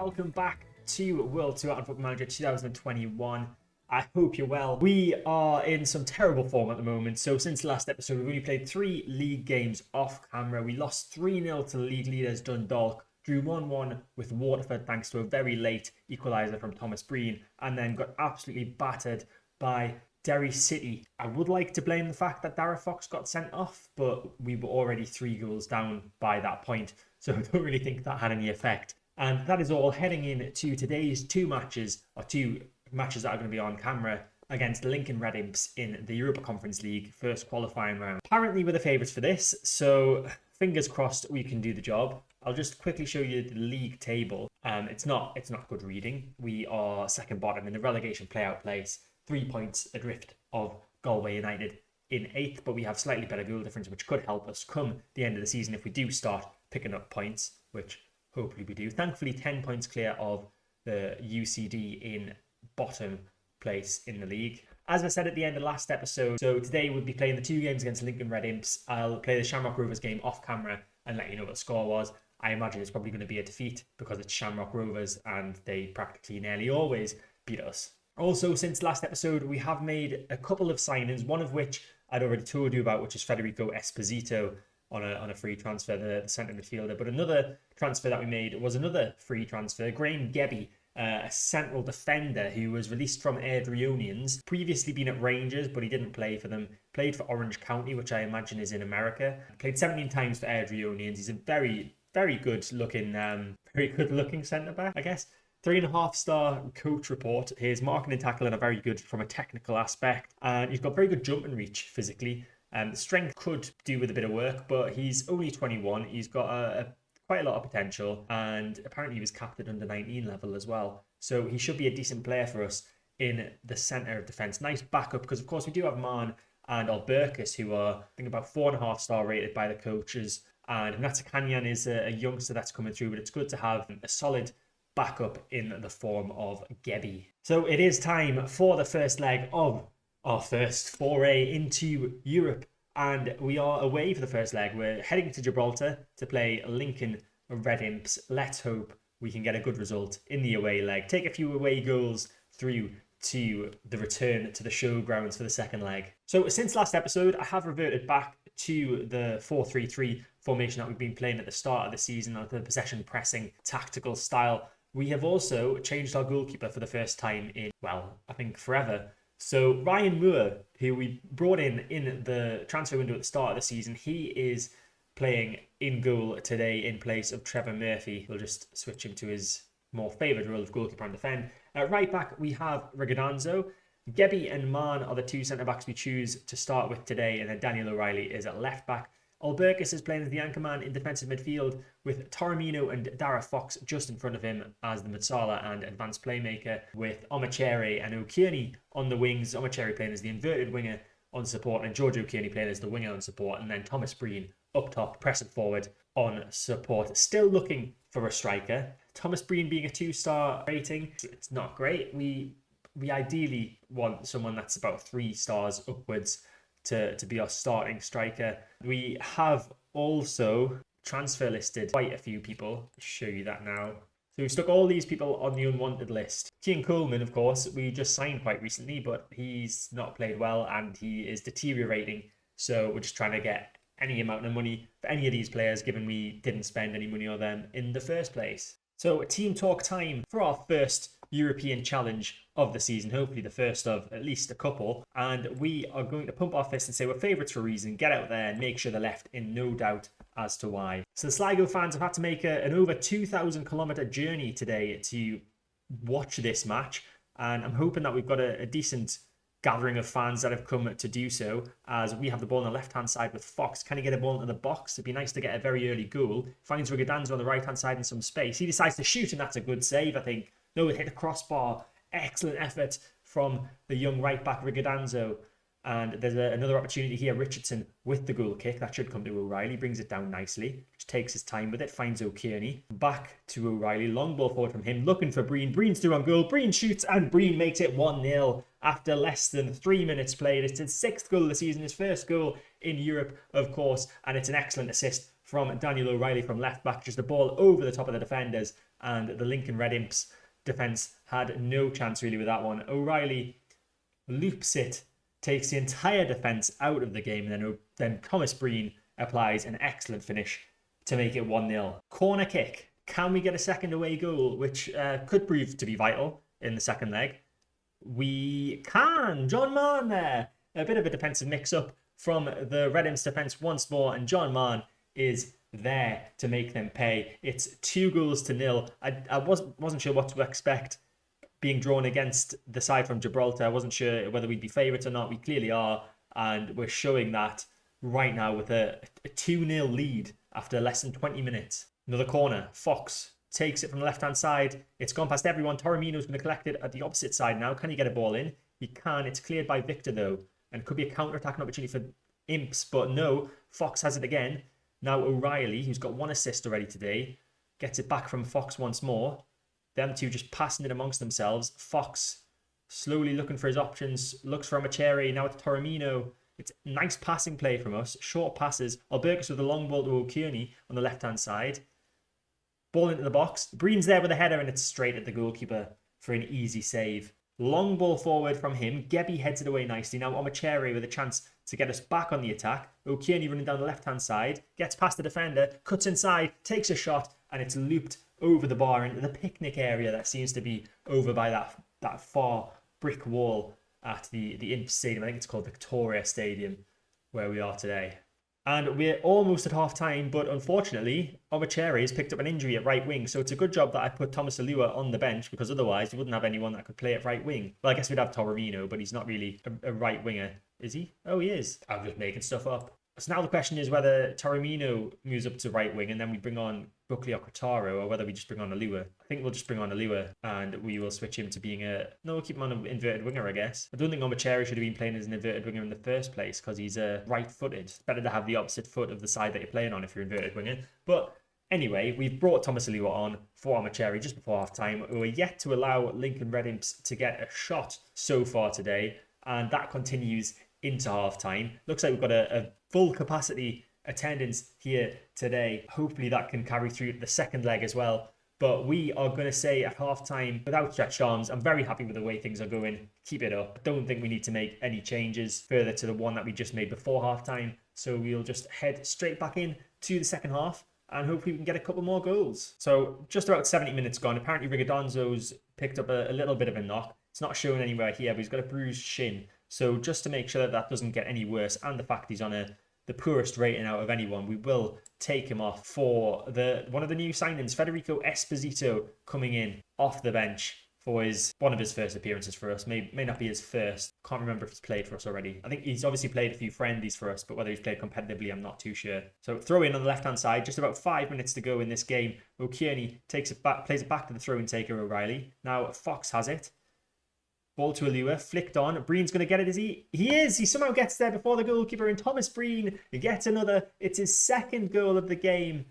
welcome back to World Tour and Football Manager 2021. I hope you're well. We are in some terrible form at the moment. So since the last episode, we've only played 3 league games off camera. We lost 3-0 to the league leaders Dundalk, drew 1-1 with Waterford thanks to a very late equaliser from Thomas Breen, and then got absolutely battered by Derry City. I would like to blame the fact that Darragh Fox got sent off, but we were already 3 goals down by that point, so I don't really think that had any effect. And that is all heading into today's 2 matches that are going to be on camera against the Lincoln Red Imps in the Europa Conference League first qualifying round. Apparently we're the favourites for this, so fingers crossed we can do the job. I'll just quickly show you the league table. It's not good reading. We are second bottom in the relegation play-out place, 3 points adrift of Galway United in 8th, but we have slightly better goal difference, which could help us come the end of the season if we do start picking up points, which hopefully we do. Thankfully, 10 points clear of the UCD in bottom place in the league. As I said at the end of last episode, so today we'll be playing the 2 games against Lincoln Red Imps. I'll play the Shamrock Rovers game off camera and let you know what the score was. I imagine it's probably going to be a defeat because it's Shamrock Rovers and they practically nearly always beat us. Also, since last episode, we have made a couple of signings, one of which I'd already told you about, which is Federico Esposito on a free transfer, the centre midfielder. But another transfer that we made was another free transfer, Graham Gebby, a central defender who was released from Airdrieonians, previously been at Rangers, but he didn't play for them. Played for Orange County, which I imagine is in America. Played 17 times for Airdrieonians. He's a very good looking centre back, I guess. 3.5-star coach report. His marking and tackling are very good from a technical aspect, and he's got very good jump and reach physically. Strength could do with a bit of work, but he's only 21. He's got quite a lot of potential, and apparently he was capped at under 19 level as well. So he should be a decent player for us in the centre of defence. Nice backup, because of course we do have Mann and Albercus, who are, I think, about 4.5-star rated by the coaches. And Natakanyan is a youngster that's coming through, but it's good to have a solid backup in the form of Gebby. So it is time for the first leg of our first foray into Europe, and we are away for the first leg. We're heading to Gibraltar to play Lincoln Red Imps. Let's hope we can get a good result in the away leg, take a few away goals through to the return to the showgrounds for the second leg. So since last episode, I have reverted back to the 4-3-3 formation that we've been playing at the start of the season, the possession pressing tactical style. We have also changed our goalkeeper for the first time in, well, I think forever. So Ryan Moore, who we brought in the transfer window at the start of the season, he is playing in goal today in place of Trevor Murphy. We'll just switch him to his more favoured role of goalkeeper and defend. Right back, we have Rigodanzo. Gebby and Mann are the 2 centre-backs we choose to start with today, and then Daniel O'Reilly is at left back. Albercus is playing as the anchor man in defensive midfield, with Taramino and Darragh Fox just in front of him as the Matsala and advanced playmaker, with Omachere and O'Kearney on the wings. Omachere playing as the inverted winger on support, and George O'Kearney playing as the winger on support, and then Thomas Breen up top, pressing forward on support. Still looking for a striker. Thomas Breen being a 2-star rating, it's not great. We ideally want someone that's about 3 stars upwards to be our starting striker. We have also transfer listed quite a few people. I'll show you that now. So we've stuck all these people on the unwanted list. Keane Coleman, of course, we just signed quite recently, but he's not played well and he is deteriorating. So we're just trying to get any amount of money for any of these players, given we didn't spend any money on them in the first place. So team talk time for our first European challenge of the season, hopefully the first of at least a couple, and we are going to pump our fist and say we're favourites for a reason, get out there and make sure they're left in no doubt as to why. So the Sligo fans have had to make an over 2,000 kilometre journey today to watch this match, and I'm hoping that we've got a decent gathering of fans that have come to do so, as we have the ball on the left-hand side with Fox. Can he get a ball into the box? It'd be nice to get a very early goal. Finds Rigodanzo on the right-hand side in some space. He decides to shoot, and that's a good save, I think. No, it hit the crossbar. Excellent effort from the young right-back Rigodanzo. And there's another opportunity here. Richardson with the goal kick. That should come to O'Reilly. Brings it down nicely. Just takes his time with it. Finds O'Kearney. Back to O'Reilly. Long ball forward from him. Looking for Breen. Breen's through on goal. Breen shoots and Breen makes it 1-0 after less than 3 minutes played. It's his 6th goal of the season. His first goal in Europe, of course. And it's an excellent assist from Daniel O'Reilly from left back. Just the ball over the top of the defenders and the Lincoln Red Imps defence had no chance really with that one. O'Reilly loops it, takes the entire defence out of the game, and then Thomas Breen applies an excellent finish to make it 1-0. Corner kick. Can we get a second away goal, which could prove to be vital in the second leg? We can. John Mann there. A bit of a defensive mix-up from the Red Imps defence once more, and John Mann is there to make them pay. It's 2-0. I wasn't sure what to expect being drawn against the side from Gibraltar. I wasn't sure whether we'd be favourites or not. We clearly are, and we're showing that right now with a 2-0 lead after less than 20 minutes. Another corner. Fox takes it from the left-hand side. It's gone past everyone. Torremino's going to collect it at the opposite side now. Can he get a ball in? He can. It's cleared by Victor, though, and could be a counter-attacking opportunity for Imps, but no. Fox has it again. Now O'Reilly, who's got 1 assist already today, gets it back from Fox once more. Them two just passing it amongst themselves. Fox slowly looking for his options. Looks for Amacheri. Now it's Torremino. It's nice passing play from us. Short passes. Albergus with a long ball to O'Kearney on the left-hand side. Ball into the box. Breen's there with a header, and it's straight at the goalkeeper for an easy save. Long ball forward from him. Gebby heads it away nicely. Now Amacheri with a chance to get us back on the attack. O'Kearney running down the left-hand side. Gets past the defender. Cuts inside. Takes a shot. And it's looped over the bar into the picnic area that seems to be over by that far brick wall at the Imp Stadium. I think it's called Victoria Stadium, where we are today. And we're almost at half-time, but unfortunately, Amacheri has picked up an injury at right wing, so it's a good job that I put Thomas Alua on the bench, because otherwise we wouldn't have anyone that could play at right wing. Well, I guess we'd have Torremino, but he's not really a right winger, is he? Oh, he is. I'm just making stuff up. So now the question is whether Torremino moves up to right wing and then we bring on Buckley or Kotaro, or whether we just bring on Alua. I think we'll just bring on Alua and we will switch him to being we'll keep him on an inverted winger, I guess. I don't think Omacheri should have been playing as an inverted winger in the first place because he's right-footed. It's better to have the opposite foot of the side that you're playing on if you're inverted winger. But anyway, we've brought Thomas Alua on for Amacheri just before half-time. We're yet to allow Lincoln Red Imps to get a shot so far today, and that continues into half-time. Looks like we've got a full capacity attendance here today. Hopefully that can carry through the second leg as well. But we are going to say at half-time, without stretched arms, I'm very happy with the way things are going. Keep it up. Don't think we need to make any changes further to the one that we just made before half-time. So we'll just head straight back in to the second half and hopefully we can get a couple more goals. So just about 70 minutes gone. Apparently Rigodonzo's picked up a little bit of a knock. It's not shown anywhere here, but he's got a bruised shin. So just to make sure that that doesn't get any worse, and the fact he's on the poorest rating out of anyone, we will take him off for one of the new signings, Federico Esposito, coming in off the bench for one of his first appearances for us. May not be his first. Can't remember if he's played for us already. I think he's obviously played a few friendlies for us, but whether he's played competitively, I'm not too sure. So throw in on the left-hand side, just about 5 minutes to go in this game. O'Kearney plays it back to the throw-in taker, O'Reilly. Now Fox has it. Ball to Alua, flicked on. Breen's going to get it, is he? He is! He somehow gets there before the goalkeeper, and Thomas Breen gets another. It's his second goal of the game,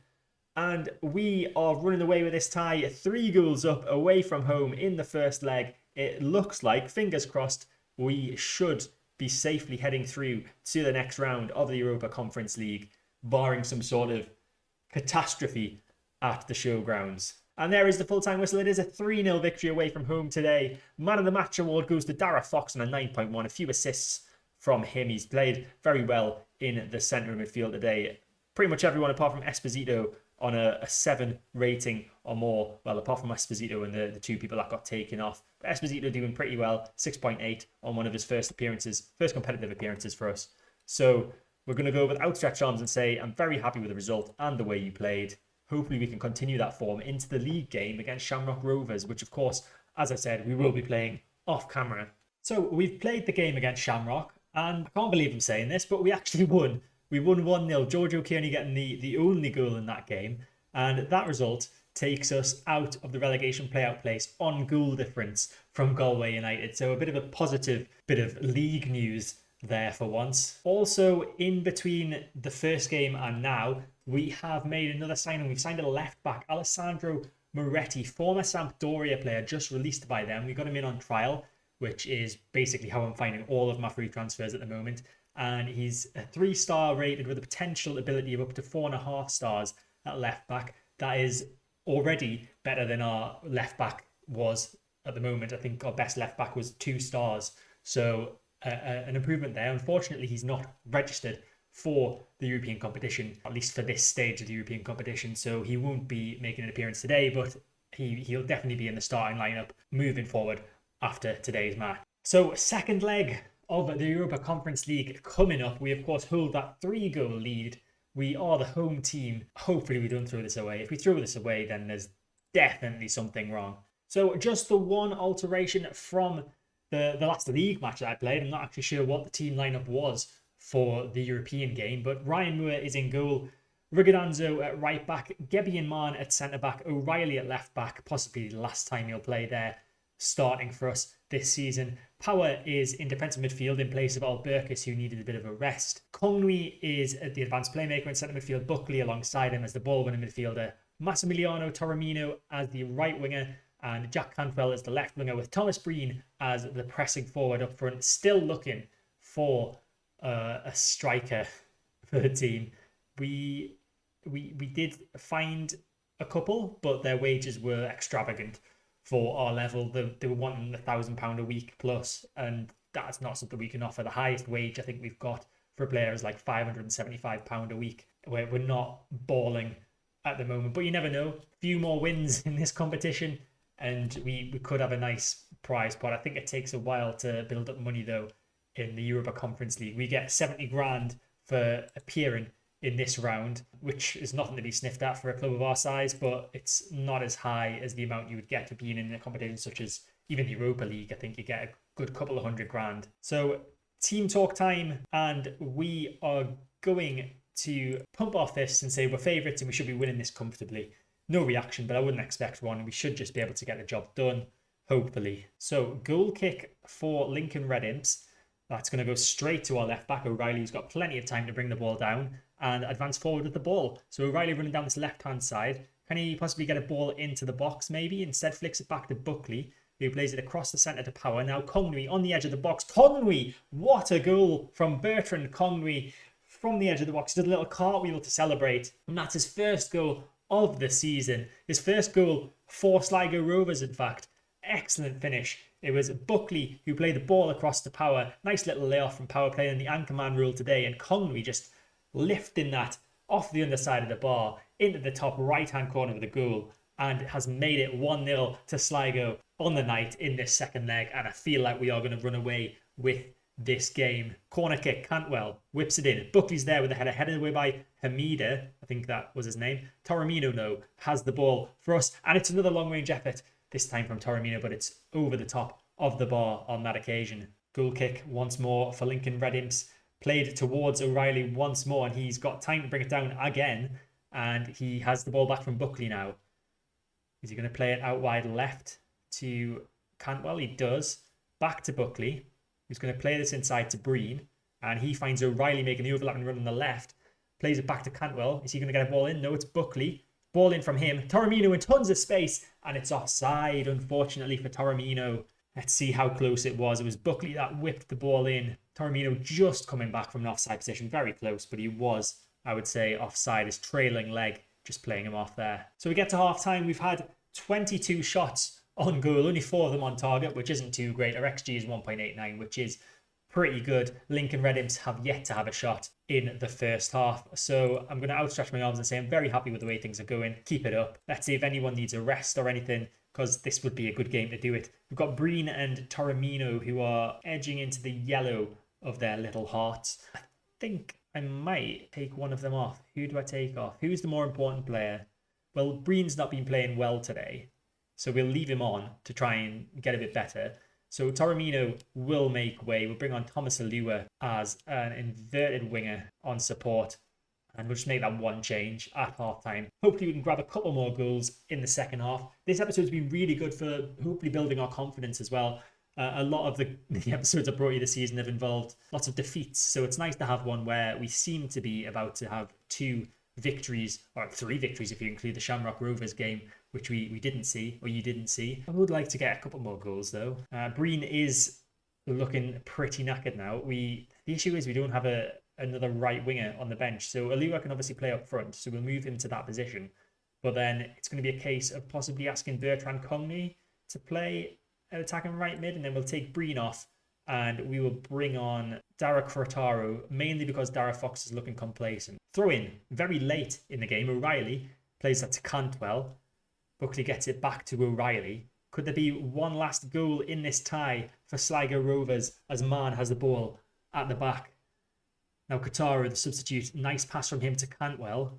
and we are running away with this tie. 3 goals up away from home in the first leg. It looks like, fingers crossed, we should be safely heading through to the next round of the Europa Conference League, barring some sort of catastrophe at the showgrounds. And there is the full-time whistle. It is a 3-0 victory away from home today. Man of the Match award goes to Dara Fox on a 9.1. A few assists from him. He's played very well in the centre of midfield today. Pretty much everyone apart from Esposito on a 7 rating or more. Well, apart from Esposito and the 2 people that got taken off. But Esposito doing pretty well. 6.8 on one of his first competitive appearances for us. So we're going to go with outstretched arms and say I'm very happy with the result and the way you played. Hopefully we can continue that form into the league game against Shamrock Rovers, which of course, as I said, we will be playing off camera. So we've played the game against Shamrock, and I can't believe I'm saying this, but we actually won. We won 1-0. George O'Kearney getting the only goal in that game, and that result takes us out of the relegation playout place on goal difference from Galway United. So a bit of a positive bit of league news there for once. Also, in between the first game and now, we have made another signing. We've signed a left back, Alessandro Moretti, former Sampdoria player, just released by them. We got him in on trial, which is basically how I'm finding all of my free transfers at the moment. And he's a 3-star rated with a potential ability of up to 4.5 stars at left back. That is already better than our left back was at the moment. I think our best left back was 2 stars. So an improvement there. Unfortunately, he's not registered for the European competition, at least for this stage of the European competition. So he won't be making an appearance today, but he'll definitely be in the starting lineup moving forward after today's match. So second leg of the Europa Conference League coming up. We of course hold that 3-goal lead. We are the home team. Hopefully we don't throw this away. If we throw this away, then there's definitely something wrong. So just the one alteration from the last league match that I played. I'm not actually sure what the team lineup was for the European game, but Ryan Moore is in goal, Rigodanzo at right back, Gebian Man at centre back, O'Reilly at left back, possibly the last time he'll play there, starting for us this season. Power is in defensive midfield in place of Albercus, who needed a bit of a rest. Conwy is at the advanced playmaker in centre midfield, Buckley alongside him as the ball-winning midfielder, Massimiliano Torremino as the right winger, and Jack Cantwell as the left winger, with Thomas Breen as the pressing forward up front, still looking for a striker for the team. We did find a couple, but their wages were extravagant for our level. They were wanting £1,000 a week plus, and that's not something we can offer. The highest wage I think we've got for a player is like £575 a week. We're not balling at the moment, but you never know. A few more wins in this competition and we could have a nice prize pot. I think it takes a while to build up money though in the Europa Conference League. We get 70 grand for appearing in this round, which is nothing to be sniffed at for a club of our size, but it's not as high as the amount you would get for being in a competition such as even the Europa League. I think you get a good couple of $100 grand. So team talk time, and we are going to pump our fists and say we're favourites and we should be winning this comfortably. No reaction, but I wouldn't expect one. We should just be able to get the job done, hopefully. So goal kick for Lincoln Red Imps. That's going to go straight to our left back, O'Reilly, who's got plenty of time to bring the ball down and advance forward with the ball. So O'Reilly running down this left-hand side. Can he possibly get a ball into the box maybe? Instead flicks it back to Buckley, who plays it across the centre to Power. Now Conwy on the edge of the box. Conwy! What a goal from Bertrand Conwy from the edge of the box. He did a little cartwheel to celebrate. And that's his first goal of the season. His first goal for Sligo Rovers, in fact. Excellent finish. It was Buckley who played the ball across to Power. Nice little layoff from Power, playing the anchorman role today. And Conwy just lifting that off the underside of the bar into the top right-hand corner of the goal, and has made it 1-0 to Sligo on the night in this second leg. And I feel like we are going to run away with this game. Corner kick, Cantwell whips it in. Buckley's there with a header, headed away by Hamida. I think that was his name. Torremino, no, has the ball for us. And it's another long-range effort, this time from Torremino, but it's over the top of the bar on that occasion. Goal kick once more for Lincoln Red Imps. Played towards O'Reilly once more, and he's got time to bring it down again. And he has the ball back from Buckley now. Is he going to play it out wide left to Cantwell? He does. Back to Buckley, who's going to play this inside to Breen. And he finds O'Reilly making the overlapping run on the left. Plays it back to Cantwell. Is he going to get a ball in? No, it's Buckley. Ball in from him. Torremino in tons of space. And it's offside, unfortunately, for Torremino. Let's see how close it was. It was Buckley that whipped the ball in. Torremino just coming back from an offside position. Very close, but he was, I would say, offside. His trailing leg just playing him off there. So we get to half-time. We've had 22 shots on goal. Only 4 of them on target, which isn't too great. Our XG is 1.89, which is pretty good. Lincoln Red Imps have yet to have a shot in the first half. So I'm going to outstretch my arms and say I'm very happy with the way things are going. Keep it up. Let's see if anyone needs a rest or anything, because this would be a good game to do it. We've got Breen and Torremino who are edging into the yellow of their little hearts. I think I might take one of them off. Who do I take off? Who's the more important player? Well, Breen's not been playing well today, so we'll leave him on to try and get a bit better. So Torremino will make way. We'll bring on Thomas Alua as an inverted winger on support. And we'll just make that one change at half-time. Hopefully we can grab a couple more goals in the second half. This episode's been really good for hopefully building our confidence as well. A lot of the episodes I've brought you this season have involved lots of defeats. So it's nice to have one where we seem to be about to have 2 victories, or 3 victories if you include the Shamrock Rovers game, which we didn't see, or you didn't see. I would like to get a couple more goals though. Breen is looking pretty knackered now. The issue is we don't have another right winger on the bench. So Alua can obviously play up front, so we'll move him to that position. But then it's going to be a case of possibly asking Bertrand Congni to play at attacking right mid, and then we'll take Breen off and we will bring on Dara Crotaro, mainly because Dara Fox is looking complacent. Throw in very late in the game, O'Reilly plays that to Cantwell. Buckley gets it back to O'Reilly. Could there be one last goal in this tie for Sligo Rovers as Mann has the ball at the back? Now Crotaro, the substitute, nice pass from him to Cantwell.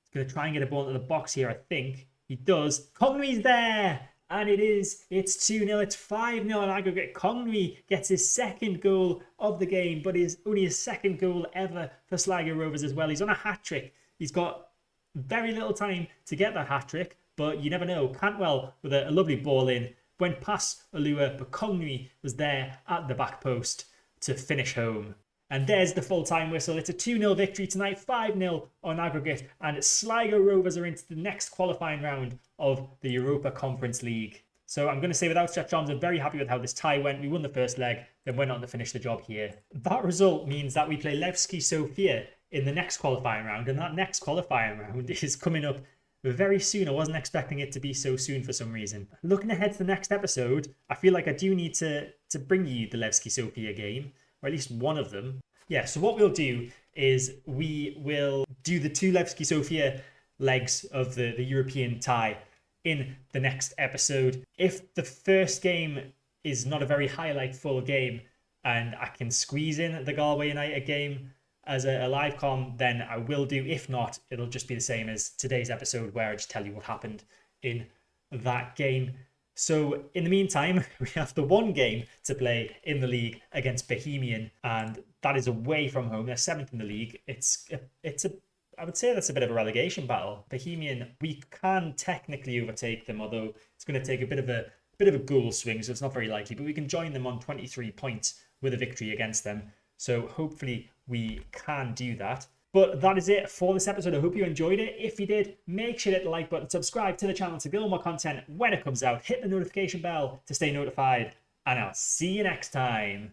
He's going to try and get a ball into the box here, I think. He does. Congre's there! And it is. It's 2-0. It's 5-0 on aggregate. Congre gets his second goal of the game, but is only his second goal ever for Sligo Rovers as well. He's on a hat-trick. He's got very little time to get that hat-trick, but you never know. Cantwell with a lovely ball in. Went past Alua, but Congre was there at the back post to finish home. And there's the full-time whistle. It's a 2-0 victory tonight, 5-0 on aggregate. And Sligo Rovers are into the next qualifying round of the Europa Conference League. So I'm going to say without stretch arms, I'm very happy with how this tie went. We won the first leg, then went on to finish the job here. That result means that we play Levski Sofia in the next qualifying round. And that next qualifying round is coming up very soon. I wasn't expecting it to be so soon for some reason. Looking ahead to the next episode, I feel like I do need to bring you the Levski Sofia game, or at least one of them. Yeah, so what we'll do is we will do the two Levski Sofia legs of the European tie in the next episode. If the first game is not a very highlight-full game and I can squeeze in the Galway United game as a live com, then I will do. If not, it'll just be the same as today's episode where I just tell you what happened in that game. So in the meantime, we have the one game to play in the league against Bohemian, and that is away from home. They're 7th in the league. I would say that's a bit of a relegation battle. Bohemian, we can technically overtake them, although it's going to take a bit of a goal swing, so it's not very likely. But we can join them on 23 points with a victory against them. So hopefully we can do that. But that is it for this episode. I hope you enjoyed it. If you did, make sure to hit the like button, subscribe to the channel to get more content when it comes out, hit the notification bell to stay notified, and I'll see you next time.